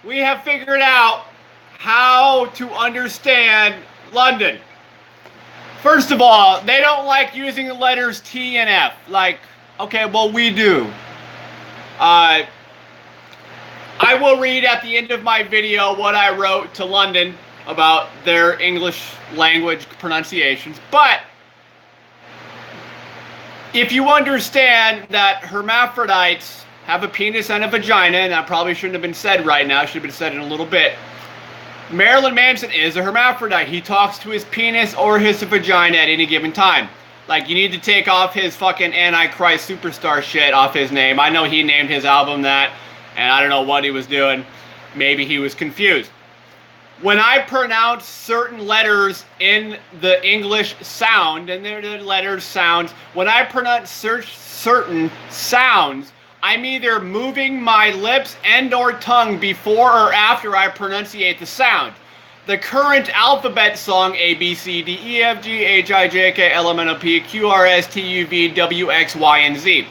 we have figured out how to understand London. First of all, they don't like using the letters T and F. Like, okay, well, we do. Uh, I will read at the end of my video what I wrote to London about their English language pronunciations. But if you understand that hermaphrodites have a penis and a vagina, and that probably shouldn't have been said right now, it should have been said in a little bit. Marilyn Manson is a hermaphrodite. He talks to his penis or his vagina at any given time. Like, you need to take off his fucking Antichrist superstar shit off his name. I know he named his album that, and I don't know what he was doing. Maybe he was confused. When I pronounce certain letters in the English sound, and they're the letters, sounds, when I pronounce certain sounds, I'm either moving my lips and or tongue before or after I pronunciate the sound. The current alphabet song A, B, C, D, E, F, G, H, I, J, K, L, M, N, O, P, Q, R, S, T, U, V, W, X, Y, and Z.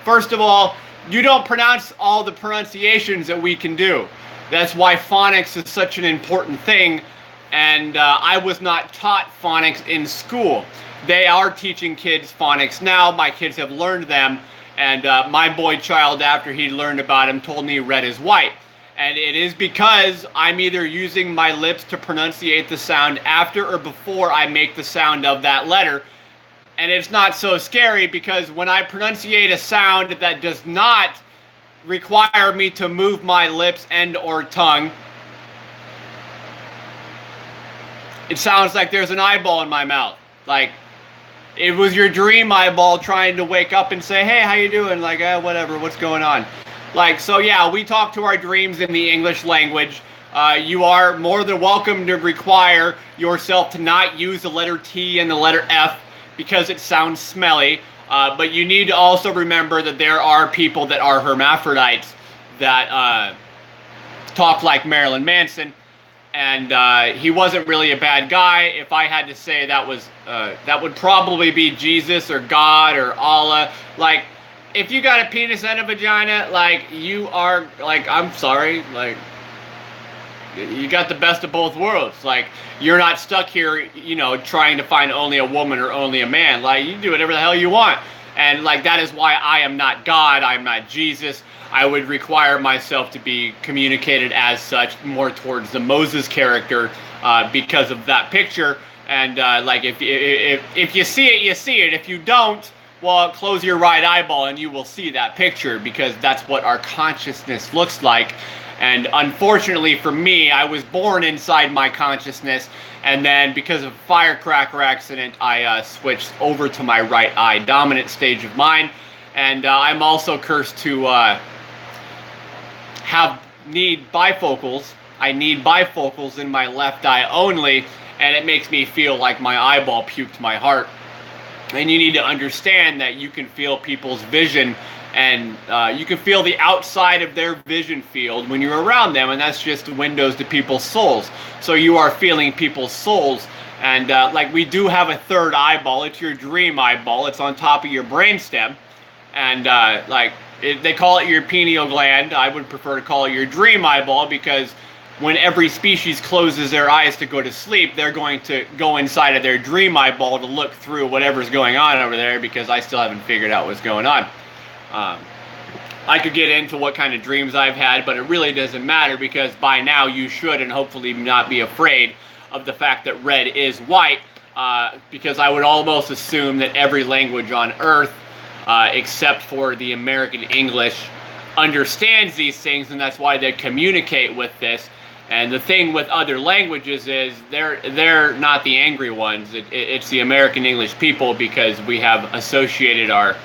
First of all, you don't pronounce all the pronunciations that we can do. That's why phonics is such an important thing, and I was not taught phonics in school. They are teaching kids phonics now. My kids have learned them, and my boy child, after he learned about them, told me red is white. And it is because I'm either using my lips to pronunciate the sound after or before I make the sound of that letter. And it's not so scary because when I pronunciate a sound that does not require me to move my lips and or tongue, it sounds like there's an eyeball in my mouth. Like, it was your dream eyeball trying to wake up and say, hey, how you doing? Like, whatever, what's going on? Like, so yeah, we talk to our dreams in the English language. You are more than welcome to require yourself to not use the letter T and the letter F because it sounds smelly. But you need to also remember that there are people that are hermaphrodites that talk like Marilyn Manson. And he wasn't really a bad guy. If I had to say, that would probably be Jesus or God or Allah. Like, if you got a penis and a vagina, like, you are, like, I'm sorry, like, you got the best of both worlds. Like, you're not stuck here, you know, trying to find only a woman or only a man. Like, you do whatever the hell you want. And, like, that is why I am not God, I'm not Jesus. I would require myself to be communicated as such, more towards the Moses character, because of that picture. And, like, if you see it, you see it. If you don't, well, close your right eyeball and you will see that picture, because that's what our consciousness looks like. And unfortunately for me, I was born inside my consciousness, and then because of a firecracker accident, I switched over to my right eye, dominant stage of mind. And I'm also cursed to need bifocals. I need bifocals in my left eye only, and it makes me feel like my eyeball puked my heart. And you need to understand that you can feel people's vision, and you can feel the outside of their vision field when you're around them, and that's just windows to people's souls. So you are feeling people's souls. And like, we do have a third eyeball. It's your dream eyeball. It's on top of your brainstem. And like, they call it your pineal gland. I would prefer to call it your dream eyeball, because when every species closes their eyes to go to sleep, they're going to go inside of their dream eyeball to look through whatever's going on over there, because I still haven't figured out what's going on. I could get into what kind of dreams I've had, but it really doesn't matter, because by now you should and hopefully not be afraid of the fact that red is white, because I would almost assume that every language on Earth, except for the American English, understands these things, and that's why they communicate with this. And the thing with other languages is they're not the angry ones. It's the American English people, because we have associated our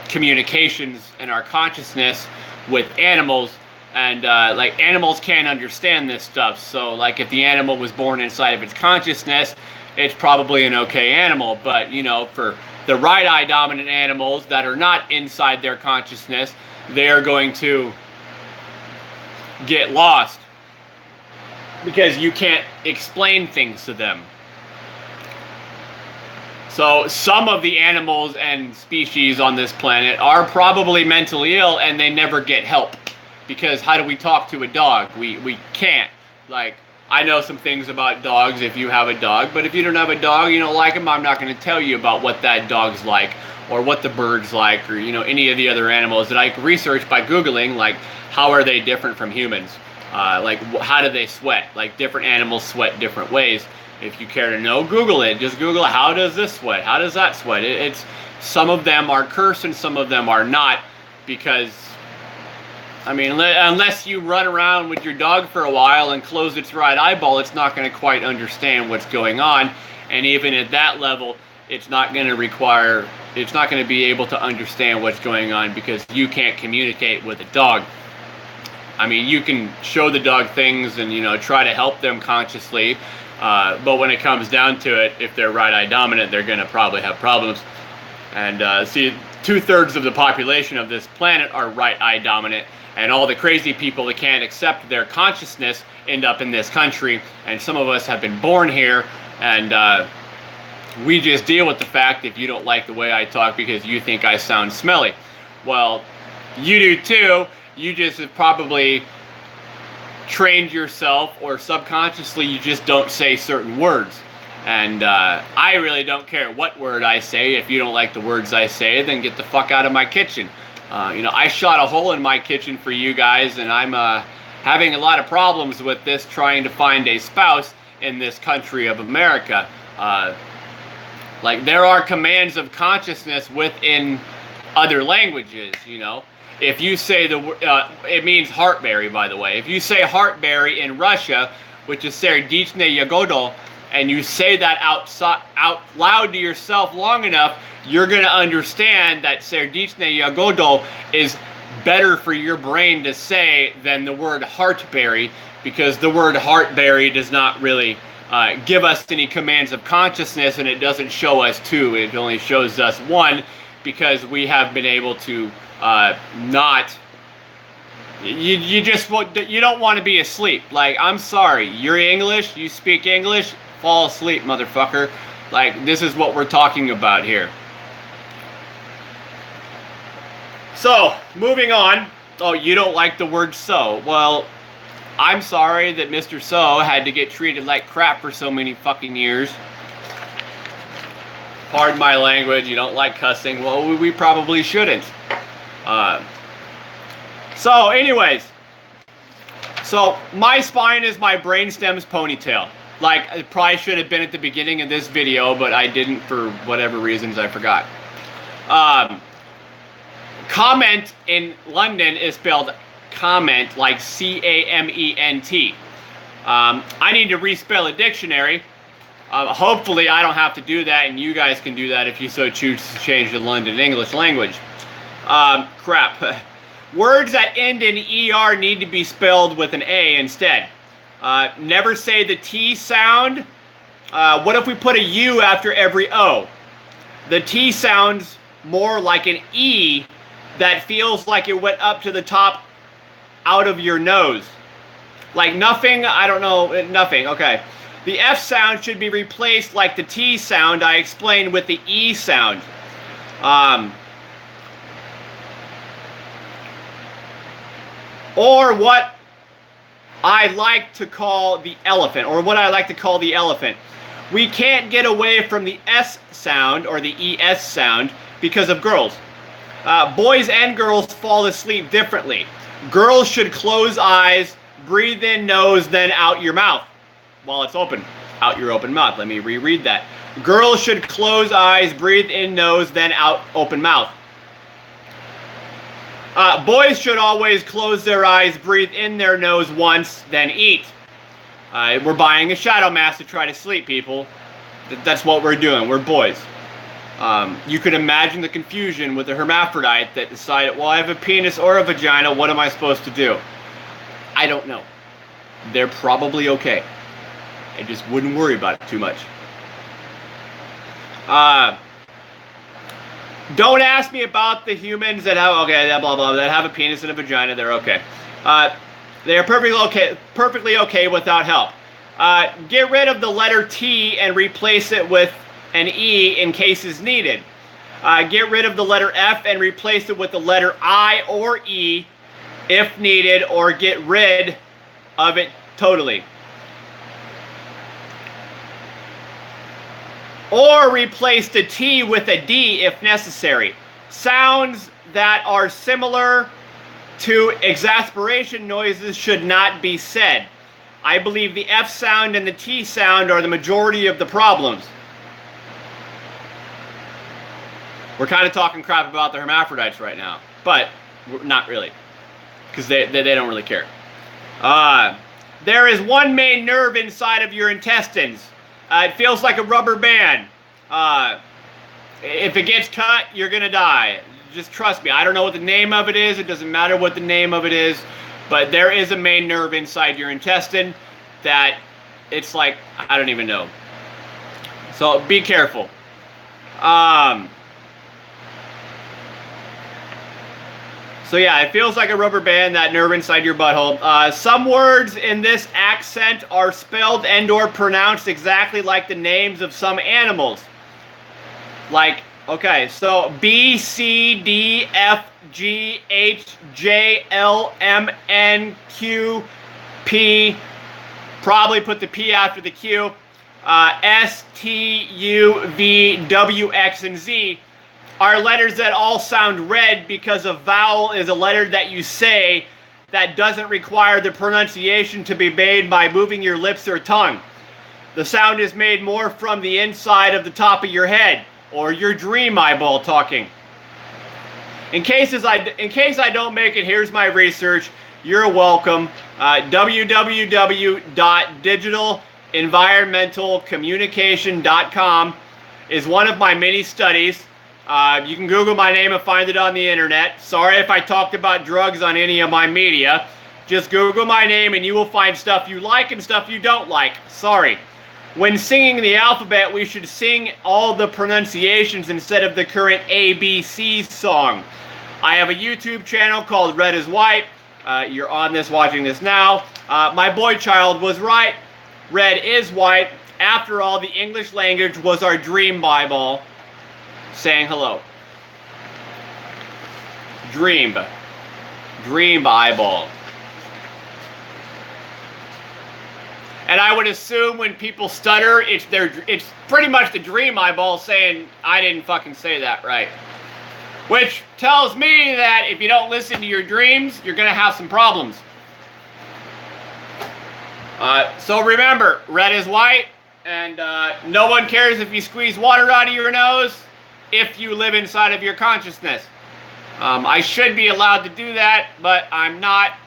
communications and our consciousness with animals, and like, animals can't understand this stuff. So like, if the animal was born inside of its consciousness, it's probably an okay animal. But you know, for the right eye dominant animals that are not inside their consciousness, they are going to get lost, because you can't explain things to them. So some of the animals and species on this planet are probably mentally ill, and they never get help, because how do we talk to a dog? We can't. Like, I know some things about dogs if you have a dog, but if you don't have a dog, you don't like them, I'm not going to tell you about what that dog's like, or what the bird's like, or, you know, any of the other animals that I can research by Googling, like, how are they different from humans? Like, how do they sweat? Like, different animals sweat different ways. If you care to know, Google it. Just Google, how does this sweat? How does that sweat? It's some of them are cursed and some of them are not, because, I mean, unless you run around with your dog for a while and close its right eyeball, it's not going to quite understand what's going on. And even at that level, it's not going to be able to understand what's going on because you can't communicate with a dog. I mean, you can show the dog things and, you know, try to help them consciously. But when it comes down to it, if they're right eye dominant, they're going to probably have problems. And see, 2/3 of the population of this planet are right eye dominant. And all the crazy people that can't accept their consciousness end up in this country. And some of us have been born here. And we just deal with the fact if you don't like the way I talk because you think I sound smelly. Well, you do too. You just have probably trained yourself, or subconsciously you just don't say certain words. And I really don't care what word I say. If you don't like the words I say, then get the fuck out of my kitchen. You know, I shot a hole in my kitchen for you guys, and I'm having a lot of problems with this, trying to find a spouse in this country of America. Like, there are commands of consciousness within other languages, you know. If you say it means heartberry, by the way. If you say heartberry in Russia, which is Serdichne Yagodo, and you say that out loud to yourself long enough, you're going to understand that Serdichne Yagodo is better for your brain to say than the word heartberry, because the word heartberry does not really give us any commands of consciousness, and it doesn't show us two. It only shows us one, because we have been able to not. You don't want to be asleep. Like, I'm sorry, you're English, you speak English, fall asleep, motherfucker. Like, this is what we're talking about here. So, moving on. Oh, you don't like the word so. Well, I'm sorry that Mr. So had to get treated like crap for so many fucking years. Pardon my language, you don't like cussing. Well, we probably shouldn't. So anyways, so my spine is my brainstem's ponytail. Like, it probably should have been at the beginning of this video, but I didn't for whatever reasons, I forgot. Comment in London is spelled comment, like C-A-M-E-N-T. I need to respell a dictionary. Hopefully I don't have to do that, and you guys can do that if you so choose to change the London English language. Crap. Words that end in ER need to be spelled with an A instead. Never say the T sound. What if we put a U after every O? The T sounds more like an E that feels like it went up to the top out of your nose. Like nothing, I don't know, nothing, okay. The F sound should be replaced like the T sound I explained with the E sound. Or what I like to call the elephant, or what I like to call the elephant. We can't get away from the S sound, or the ES sound, because of girls. Boys and girls fall asleep differently. Girls should close eyes, breathe in nose, then out your mouth. While it's open. Out your open mouth. Let me reread that. Girls should close eyes, breathe in nose, then out open mouth. Boys should always close their eyes, breathe in their nose once, then eat. We're buying a shadow mask to try to sleep, people. That's what we're doing. We're boys. You could imagine the confusion with a hermaphrodite that decided, well, I have a penis or a vagina, what am I supposed to do? I don't know. They're probably okay. I just wouldn't worry about it too much. Don't ask me about the humans that have, okay, blah, blah, that have a penis and a vagina. They're okay. They're perfectly okay without help. Get rid of the letter T and replace it with an E in cases needed. Get rid of the letter F and replace it with the letter I or E if needed, or get rid of it totally. Or replace the T with a D if necessary. Sounds that are similar to exasperation noises should not be said. I believe the F sound and the T sound are the majority of the problems. We're kind of talking crap about the hermaphrodites right now, but not really, because they don't really care. There is one main nerve inside of your intestines. It feels like a rubber band. If it gets cut, you're going to die. Just trust me. I don't know what the name of it is. It doesn't matter what the name of it is. But there is a main nerve inside your intestine that it's like, I don't even know. So be careful. So yeah, it feels like a rubber band, that nerve inside your butthole. Some words in this accent are spelled and or pronounced exactly like the names of some animals. Like, okay, so B, C, D, F, G, H, J, L, M, N, Q, P. Probably put the P after the Q. S, T, U, V, W, X, and Z are letters that all sound red because a vowel is a letter that you say that doesn't require the pronunciation to be made by moving your lips or tongue. The sound is made more from the inside of the top of your head, or your dream eyeball talking. In case I don't make it, here's my research. You're welcome. www.digitalenvironmentalcommunication.com is one of my many studies. You can Google my name and find it on the internet. Sorry if I talked about drugs on any of my media. Just Google my name and you will find stuff you like and stuff you don't like. Sorry. When singing the alphabet, we should sing all the pronunciations instead of the current ABC song. I have a YouTube channel called Red is White. You're on this, watching this now. My boy child was right. Red is white. After all, the English language was our dream Bible. Saying hello. Dream eyeball. And I would assume when people stutter, it's pretty much the dream eyeball saying, I didn't fucking say that right. Which tells me that if you don't listen to your dreams, you're going to have some problems. So remember, red is white, and no one cares if you squeeze water out of your nose if you live inside of your consciousness. I should be allowed to do that, but I'm not.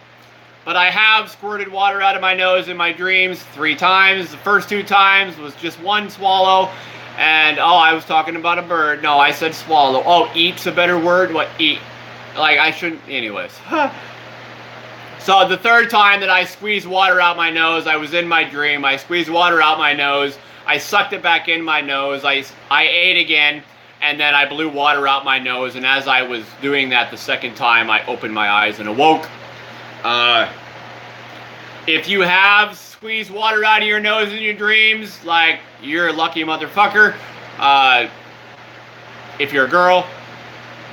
But I have squirted water out of my nose in my dreams 3 times. The first 2 times was just one swallow. And, oh, I was talking about a bird. No, I said swallow. Oh, eat's a better word? What, eat? Like, I shouldn't, anyways. So the 3rd time that I squeezed water out my nose, I was in my dream. I squeezed water out my nose. I sucked it back in my nose. I ate again. And then I blew water out my nose. And as I was doing that the 2nd time, I opened my eyes and awoke. If you have squeezed water out of your nose in your dreams, like, you're a lucky motherfucker. If you're a girl,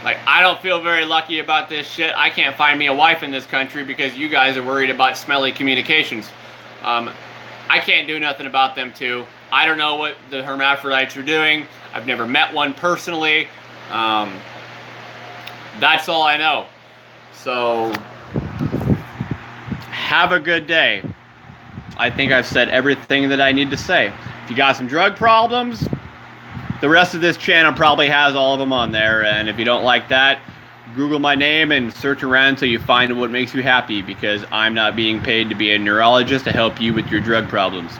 like, I don't feel very lucky about this shit. I can't find me a wife in this country because you guys are worried about smelly communications. I can't do nothing about them too. I don't know what the hermaphrodites are doing. I've never met one personally. That's all I know. So, have a good day. I think I've said everything that I need to say. If you got some drug problems, the rest of this channel probably has all of them on there. And if you don't like that, Google my name and search around until you find what makes you happy, because I'm not being paid to be a neurologist to help you with your drug problems.